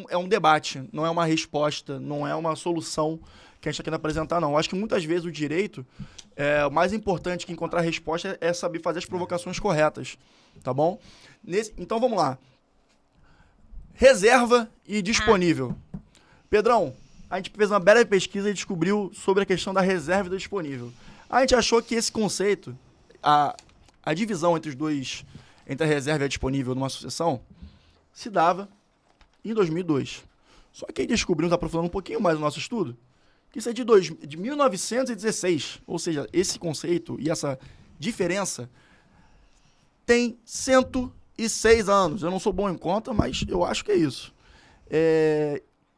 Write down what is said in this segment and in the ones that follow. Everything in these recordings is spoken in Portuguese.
é um debate, não é uma resposta, não é uma solução que a gente está querendo apresentar, não. Eu acho que muitas vezes o direito, o mais importante que encontrar a resposta é saber fazer as provocações corretas, tá bom? Então vamos lá. Reserva e disponível. Pedrão, a gente fez uma bela pesquisa e descobriu sobre a questão da reserva e do disponível. A gente achou que esse conceito, a divisão entre os dois, entre a reserva e a disponível numa sucessão, se dava em 2002. Só que aí descobrimos, aprofundando um pouquinho mais o nosso estudo, que isso é de 1916. Ou seja, esse conceito e essa diferença tem 106 anos. Eu não sou bom em conta, mas eu acho que é isso.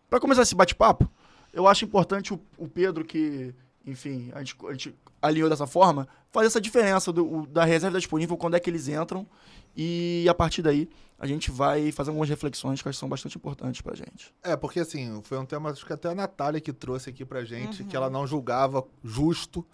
Para começar esse bate-papo, eu acho importante o Pedro, que, enfim, a gente alinhou dessa forma, fazer essa diferença da reserva e da disponível, quando é que eles entram, e a partir daí a gente vai fazer algumas reflexões que são bastante importantes pra gente. Porque assim, foi um tema, acho que até a Natália que trouxe aqui pra gente, que ela não julgava justo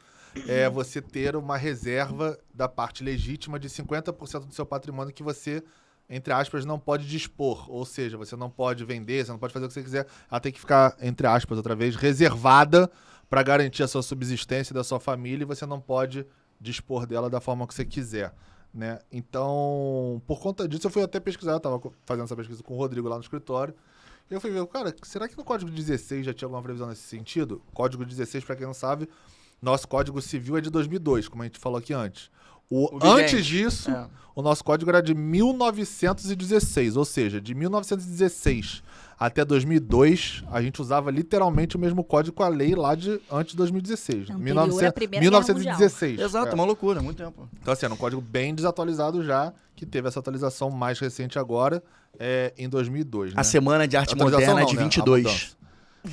você ter uma reserva da parte legítima de 50% do seu patrimônio que você, entre aspas, não pode dispor. Ou seja, você não pode vender, você não pode fazer o que você quiser. Ela tem que ficar, entre aspas, outra vez, reservada para garantir a sua subsistência da sua família, e você não pode dispor dela da forma que você quiser, né? Então, por conta disso, eu fui até pesquisar, eu estava fazendo essa pesquisa com o Rodrigo lá no escritório, e eu fui ver, cara, será que no Código 16 já tinha alguma previsão nesse sentido? Código 16, para quem não sabe, nosso Código Civil é de 2002, como a gente falou aqui antes. Antes disso, o nosso código era de 1916, ou seja, de 1916 até 2002, a gente usava literalmente o mesmo código com a lei lá de antes de 2016. 1916. Exato, uma loucura, muito tempo. Então, assim, era um código bem desatualizado já, que teve essa atualização mais recente agora, em 2002. A Semana de Arte Moderna é de 22.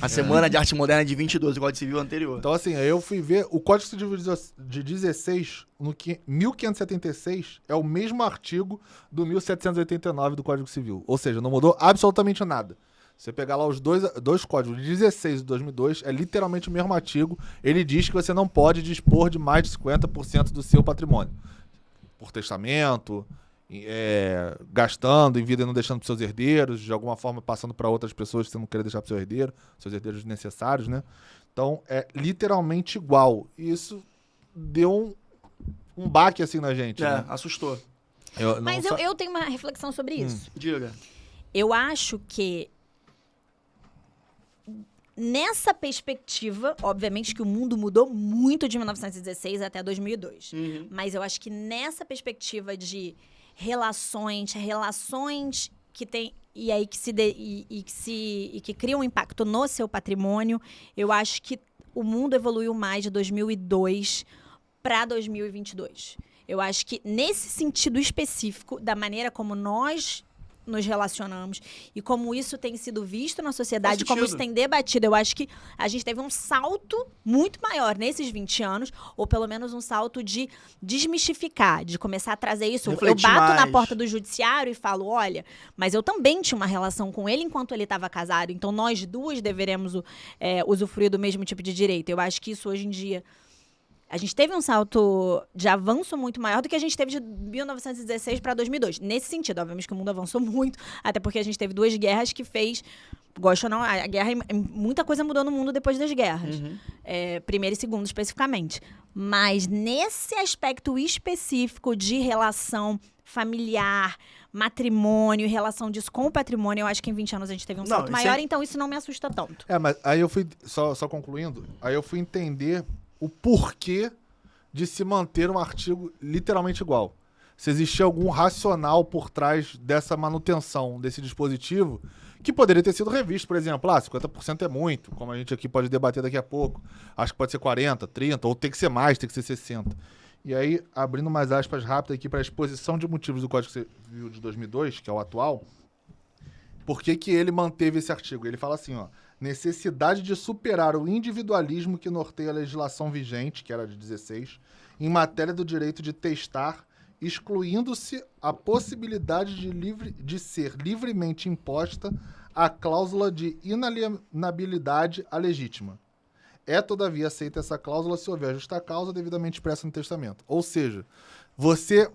A Semana de Arte Moderna é de 22, o Código Civil anterior. Então, assim, aí eu fui ver, o Código Civil de 16, no 1576, é o mesmo artigo do 1789 do Código Civil. Ou seja, não mudou absolutamente nada. Você pegar lá os dois códigos, de 16 e 2002, é literalmente o mesmo artigo. Ele diz que você não pode dispor de mais de 50% do seu patrimônio. Por testamento, gastando em vida e não deixando para seus herdeiros, de alguma forma passando para outras pessoas que você não quer deixar para seu herdeiro, seus herdeiros necessários, né? Então, é literalmente igual. E isso deu um baque assim na gente, né? Assustou. Mas eu tenho uma reflexão sobre isso. Diga. Eu acho que nessa perspectiva, obviamente que o mundo mudou muito de 1916 até 2002. Mas eu acho que nessa perspectiva de relações que tem e aí que criam um impacto no seu patrimônio, eu acho que o mundo evoluiu mais de 2002 para 2022. Eu acho que nesse sentido específico da maneira como nós nos relacionamos e como isso tem sido visto na sociedade, como isso tem debatido. Eu acho que a gente teve um salto muito maior nesses 20 anos, ou pelo menos um salto de desmistificar, de começar a trazer isso. Refletir eu bato mais na porta do judiciário e falo, olha, mas eu também tinha uma relação com ele enquanto ele estava casado, então nós duas deveremos usufruir do mesmo tipo de direito. Eu acho que isso hoje em dia a gente teve um salto de avanço muito maior do que a gente teve de 1916 para 2002. Nesse sentido, obviamente que o mundo avançou muito, até porque a gente teve 2 guerras que fez, gosto ou não, a guerra, muita coisa mudou no mundo depois das guerras. Primeira e segunda, especificamente. Mas nesse aspecto específico de relação familiar, matrimônio, relação disso com o patrimônio, eu acho que em 20 anos a gente teve um salto maior, então isso não me assusta tanto. Mas aí eu fui, só concluindo, aí eu fui entender o porquê de se manter um artigo literalmente igual. Se existia algum racional por trás dessa manutenção desse dispositivo, que poderia ter sido revisto, por exemplo, 50% é muito, como a gente aqui pode debater daqui a pouco. Acho que pode ser 40, 30, ou tem que ser mais, tem que ser 60. E aí, abrindo mais aspas rápidas aqui para a exposição de motivos do Código Civil de 2002, que é o atual, por que ele manteve esse artigo? Ele fala assim, necessidade de superar o individualismo que norteia a legislação vigente, que era de 16, em matéria do direito de testar, excluindo-se a possibilidade de ser livremente imposta a cláusula de inalienabilidade à legítima. É, todavia, aceita essa cláusula se houver justa causa devidamente expressa no testamento. Ou seja, você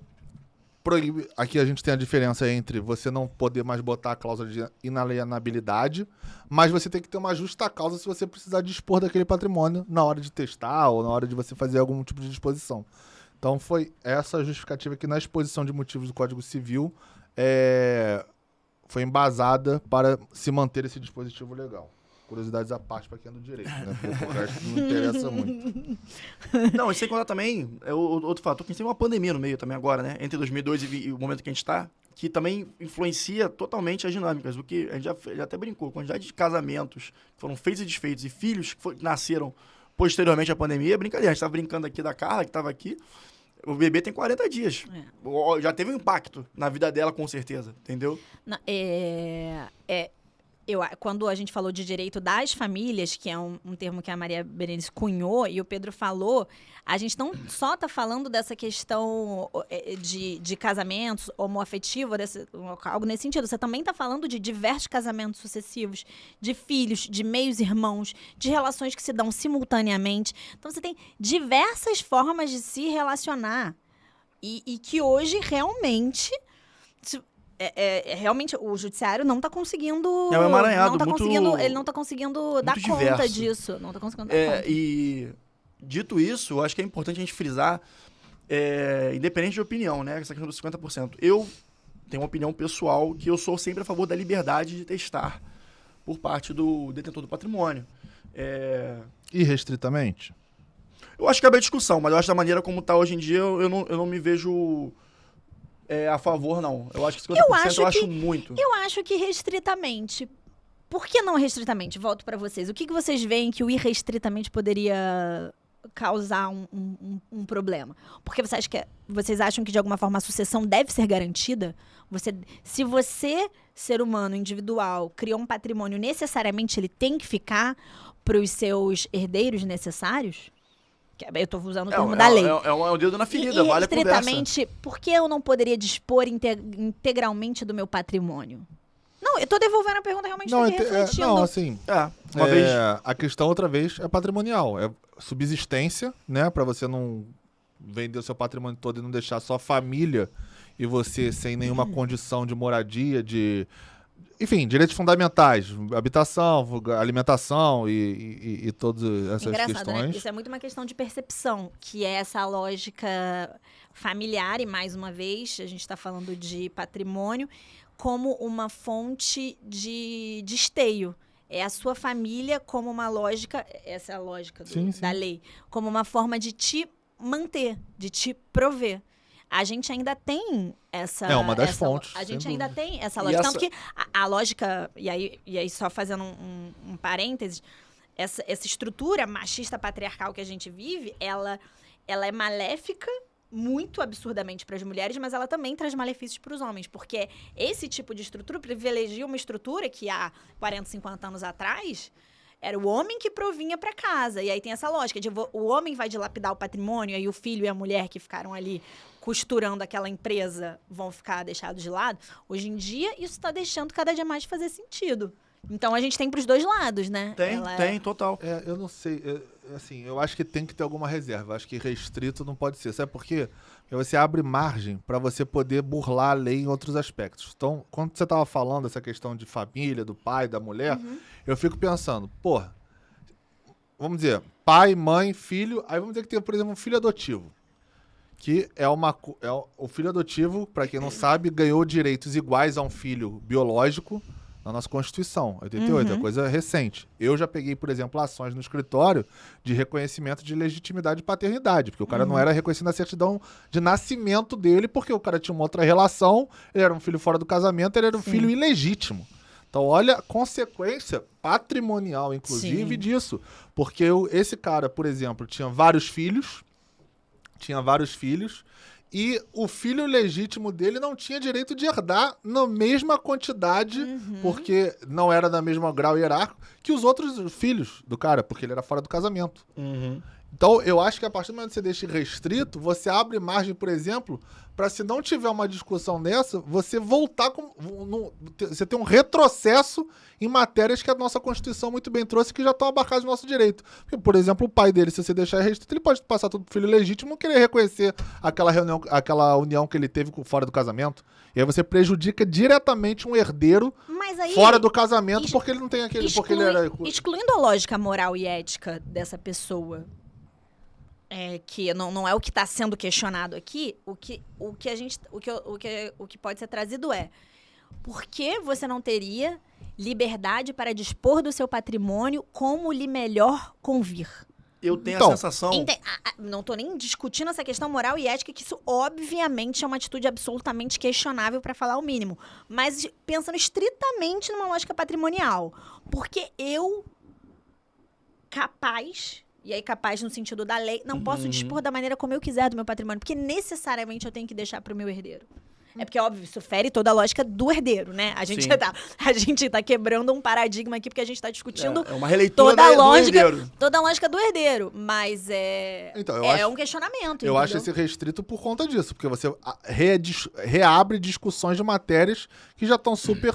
aqui a gente tem a diferença entre você não poder mais botar a cláusula de inalienabilidade, mas você tem que ter uma justa causa se você precisar dispor daquele patrimônio na hora de testar ou na hora de você fazer algum tipo de disposição. Então foi essa a justificativa que na exposição de motivos do Código Civil foi embasada para se manter esse dispositivo legal. Curiosidades à parte para quem é do direito, né? Porque o resto não interessa muito. Não, e sem contar também, outro fator, que a gente tem uma pandemia no meio também agora, né? Entre 2002 e o momento que a gente está, que também influencia totalmente as dinâmicas. O que a gente já até brincou, a quantidade de casamentos que foram feitos e desfeitos e filhos que nasceram posteriormente à pandemia, é brincadeira. A gente estava brincando aqui da Carla, que estava aqui, o bebê tem 40 dias. Já teve um impacto na vida dela, com certeza, entendeu? Não, quando a gente falou de direito das famílias, que é um termo que a Maria Berenice cunhou e o Pedro falou, a gente não só está falando dessa questão de casamentos homoafetivo, algo nesse sentido. Você também está falando de diversos casamentos sucessivos, de filhos, de meios-irmãos, de relações que se dão simultaneamente. Então, você tem diversas formas de se relacionar e que hoje realmente... realmente o judiciário não está conseguindo. É um emaranhado, ele não está conseguindo dar conta disso. Não está conseguindo dar conta. E dito isso, eu acho que é importante a gente frisar, independente de opinião, né? Essa questão dos 50%. Eu tenho uma opinião pessoal que eu sou sempre a favor da liberdade de testar por parte do detentor do patrimônio. Irrestritamente? Eu acho que cabe a discussão, mas eu acho que da maneira como está hoje em dia, eu não me vejo. A favor, não. Eu acho que 50% eu acho muito. Eu acho que restritamente. Por que não restritamente? Volto para vocês. O que vocês veem que o irrestritamente poderia causar um problema? Porque vocês acham que, de alguma forma, a sucessão deve ser garantida? Se você, ser humano, individual, criou um patrimônio, necessariamente ele tem que ficar para os seus herdeiros necessários? Eu estou usando o termo da lei. É um dedo na ferida, vale a conversa. Estritamente, por que eu não poderia dispor integralmente do meu patrimônio? Não, eu estou devolvendo a pergunta, realmente estou refletindo. Não, assim, uma vez... a questão, outra vez, é patrimonial. É subsistência, né? Para você não vender o seu patrimônio todo e não deixar só a família e você sem nenhuma condição de moradia, enfim, direitos fundamentais, habitação, alimentação e todas essas questões. Né? Isso é muito uma questão de percepção, que é essa lógica familiar, e mais uma vez, a gente está falando de patrimônio, como uma fonte de esteio. É a sua família como uma lógica, essa é a lógica da lei, como uma forma de te manter, de te prover. A gente ainda tem essa... É uma das fontes. A gente ainda tem essa lógica. Tanto que a lógica, e aí só fazendo um parênteses, essa estrutura machista patriarcal que a gente vive, ela é maléfica muito absurdamente para as mulheres, mas ela também traz malefícios para os homens, porque esse tipo de estrutura privilegia uma estrutura que há 40, 50 anos atrás... Era o homem que provinha para casa. E aí tem essa lógica de o homem vai dilapidar o patrimônio, aí o filho e a mulher que ficaram ali costurando aquela empresa vão ficar deixados de lado. Hoje em dia, isso está deixando cada dia mais de fazer sentido. Então, a gente tem para os dois lados, né? Tem, total. Eu não sei. Eu acho que tem que ter alguma reserva. Acho que restrito não pode ser. Sabe por quê? Porque você abre margem para você poder burlar a lei em outros aspectos. Então, quando você estava falando essa questão de família, do pai, da mulher, eu fico pensando, vamos dizer, pai, mãe, filho, aí vamos dizer que tem, por exemplo, um filho adotivo. Que o filho adotivo, para quem não sabe, ganhou direitos iguais a um filho biológico na nossa Constituição, 88, é coisa recente. Eu já peguei, por exemplo, ações no escritório de reconhecimento de legitimidade de paternidade, porque o cara não era reconhecido na certidão de nascimento dele, porque o cara tinha uma outra relação, ele era um filho fora do casamento, ele era um filho ilegítimo. Então, olha a consequência patrimonial, inclusive, disso. Porque esse cara, por exemplo, tinha vários filhos, e o filho legítimo dele não tinha direito de herdar na mesma quantidade, porque não era da mesma grau hierárquico, que os outros filhos do cara, porque ele era fora do casamento. Então, eu acho que a partir do momento que você deixa restrito, você abre margem, por exemplo, para se não tiver uma discussão dessa, você voltar você ter um retrocesso em matérias que a nossa Constituição muito bem trouxe que já estão abarcadas no nosso direito. Porque, por exemplo, o pai dele, se você deixar restrito, ele pode passar tudo pro filho legítimo e querer reconhecer aquela união que ele teve fora do casamento. E aí você prejudica diretamente um herdeiro Mas aí, fora do casamento porque ele não tem aquele... porque ele era... excluindo a lógica moral e ética dessa pessoa, que não é o que está sendo questionado aqui, o que pode ser trazido por que você não teria liberdade para dispor do seu patrimônio como lhe melhor convir? Eu tenho Então, a sensação... Não estou nem discutindo essa questão moral e ética, que isso obviamente é uma atitude absolutamente questionável, para falar o mínimo. Mas pensando estritamente numa lógica patrimonial. Porque eu, capaz... E aí, capaz no sentido da lei, não posso dispor da maneira como eu quiser do meu patrimônio, porque necessariamente eu tenho que deixar para o meu herdeiro. É porque, óbvio, isso fere toda a lógica do herdeiro, né? A gente tá quebrando um paradigma aqui, porque a gente tá discutindo É uma releitura toda a do lógica, herdeiro. toda a lógica do herdeiro. Mas Então, eu é acho- um questionamento, Eu acho entendeu? esse restrito por conta disso, porque você reabre discussões de matérias que já estão super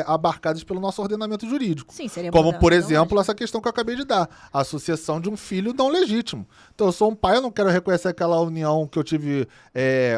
abarcadas pelo nosso ordenamento jurídico. Sim, seria Como, mudar por toda a exemplo, lógica. essa questão que eu acabei de dar, a sucessão de um filho não legítimo. Então, eu sou um pai, eu não quero reconhecer aquela união que eu tive,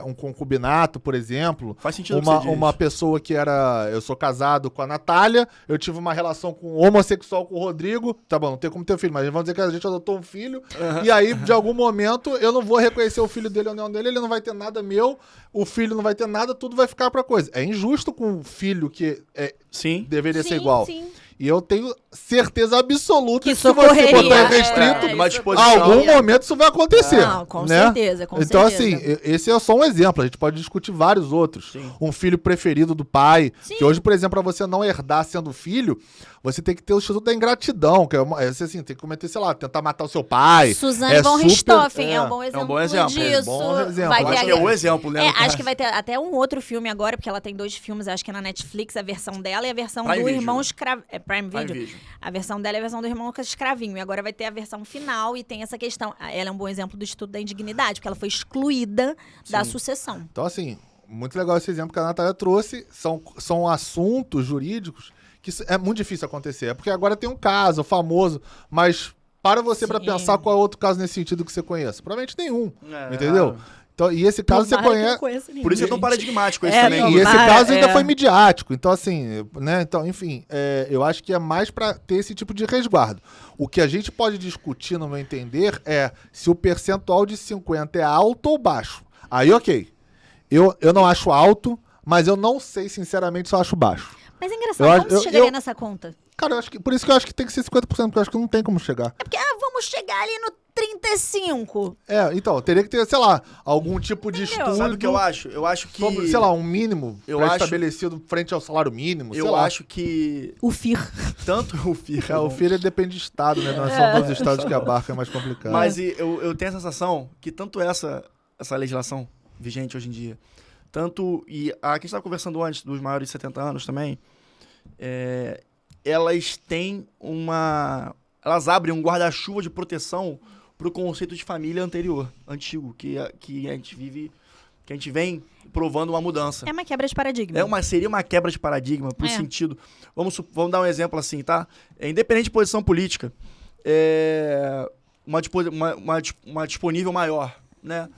um concubinato, por exemplo. Faz sentido o que você diz. Uma pessoa que era... Eu sou casado com a Natália, eu tive uma relação homossexual com o Rodrigo. Tá bom, não tem como ter filho, mas vamos dizer que a gente adotou um filho. E aí, de algum momento, eu não vou reconhecer o filho dele ou não dele, ele não vai ter nada meu, o filho não vai ter nada, tudo vai ficar pra coisa. É injusto com o filho que Sim. deveria ser Sim, igual. sim. E eu tenho certeza absoluta Que que se você socorreria. botar restrito, Uma isso disposição. algum momento isso vai acontecer. Não, com né? certeza, com Então, certeza. assim, esse é só um exemplo. A gente pode discutir vários outros. Sim. Um filho preferido do pai. Sim. Que hoje, por exemplo, para você não herdar sendo filho, você tem que ter o Instituto da Ingratidão. Que assim, tem que cometer, sei lá, tentar matar o seu pai. Suzane von Richthofen é um bom exemplo, bom exemplo. disso. Bom exemplo. Vai Eu ter acho que é o exemplo, né? no acho caso. que vai ter até um outro filme agora, porque ela tem 2 filmes, acho que é na Netflix, a versão dela e a versão Prime do Video. irmão Escravinho. Prime Prime Video. Video. A versão dela é a versão do irmão Escravinho. E agora vai ter a versão final e tem essa questão. Ela é um bom exemplo do Instituto da Indignidade, porque ela foi excluída da sucessão. Então, assim, muito legal esse exemplo que a Natália trouxe. São assuntos jurídicos que é muito difícil acontecer. É porque agora tem um caso famoso, mas para você para Sim. pensar qual é outro caso nesse sentido que você conhece. Provavelmente nenhum. É, Entendeu? raro. Então, e esse caso você Tomara que eu conhece. não conheça ninguém. Por isso é tão paradigmático esse É, também. não, E esse Tomara, caso ainda é. foi midiático. Então, assim, né? Então, enfim, eu acho que é mais para ter esse tipo de resguardo. O que a gente pode discutir, no meu entender, é se o percentual de 50 é alto ou baixo. Aí, ok. Eu não acho alto, mas eu não sei, sinceramente, se eu acho baixo. Mas é engraçado, Eu como acho- você chegaria eu- nessa conta? Cara, por isso que eu acho que tem que ser 50%, porque eu acho que não tem como chegar. É porque, vamos chegar ali no 35. Então, teria que ter, sei lá, algum tipo de Entendeu? estudo. Sabe o que eu acho? Eu acho que... Sobre, sei lá, um mínimo Eu pré-estabelecido frente ao salário mínimo, sei Eu lá. acho que O FIR. tanto o FIR... O filho depende de estado, né? Nós são 12 estados que abarcam, é mais complicado. Mas eu tenho a sensação que tanto essa legislação vigente hoje em dia, tanto... E a que a gente estava conversando antes, dos maiores de 70 anos também, elas têm elas abrem um guarda-chuva de proteção para o conceito de família antigo, que a gente vem provando uma mudança. É uma quebra de paradigma. Seria uma quebra de paradigma, por É. sentido. Vamos dar um exemplo assim, tá? Independente de posição política, uma disponível maior, né?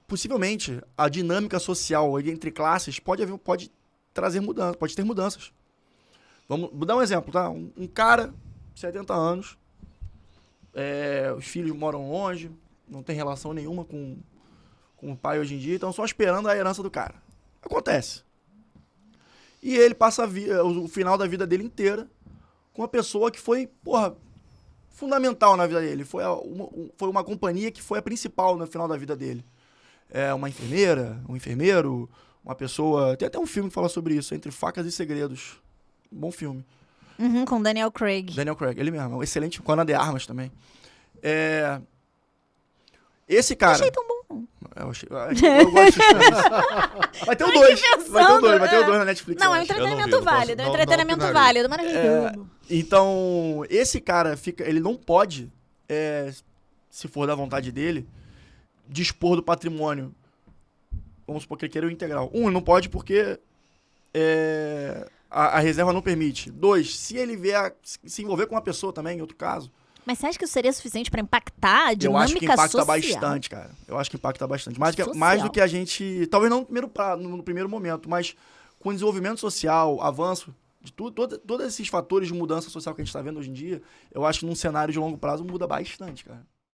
Possivelmente, a dinâmica social entre classes pode trazer mudanças, pode ter mudanças. Vamos dar um exemplo, tá? Um cara, 70 anos, os filhos moram longe, não tem relação nenhuma com o pai hoje em dia, estão só esperando a herança do cara. Acontece. E ele passa o final da vida dele inteira com uma pessoa que foi, fundamental na vida dele. Foi uma companhia que foi a principal no final da vida dele. Uma enfermeira, um enfermeiro, uma pessoa... Tem até um filme que fala sobre isso, Entre Facas e Segredos. Bom filme. Uhum, com Daniel Craig. Daniel Craig, ele mesmo. É um excelente... Com a Ana de Armas também. Esse cara... Achei tão bom. Eu gosto de suspense. Vai ter o 2. Vai ter o 2 na Netflix. Não, eu é um acho. entretenimento válido. É um não entretenimento opinaria. válido, maravilhoso. Então, esse cara ele não pode, se for da vontade dele, dispor do patrimônio. Vamos supor que ele queira o integral. Ele não pode porque a reserva não permite. 2, se ele vier se envolver com uma pessoa também, em outro caso. Mas você acha que isso seria suficiente pra impactar a Eu dinâmica acho que impacta social? bastante, cara. Eu acho que impacta bastante. Mais Social. do que a gente... Talvez não no primeiro momento, mas com o desenvolvimento social, avanço de todos esses fatores de mudança social que a gente está vendo hoje em dia, eu acho que num cenário de longo prazo muda bastante, cara.